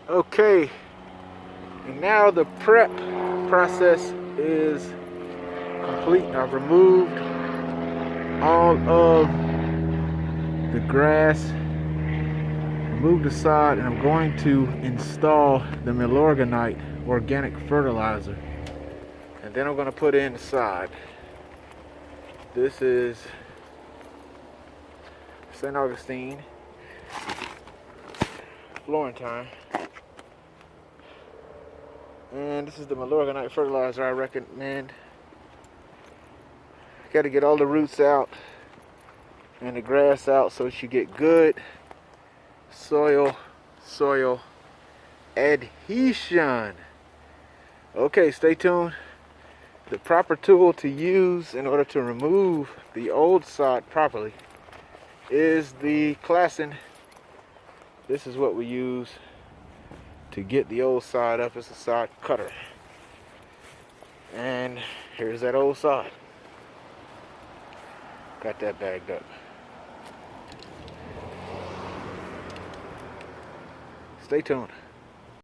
Okay, and now the prep process is complete. I've removed all of the grass, removed the sod, and I'm going to install the milorganite organic fertilizer. And then I'm going to put in the sod. This is St. Augustine, Florentine. And this is the milorganite fertilizer I recommend. Got to get all the roots out and the grass out so that you get good soil adhesion. Okay, stay tuned. The proper tool to use in order to remove the old sod properly is the classing. This is what we use to get the old sod up. It's a sod cutter. And here's that old sod. Got that bagged up. Stay tuned.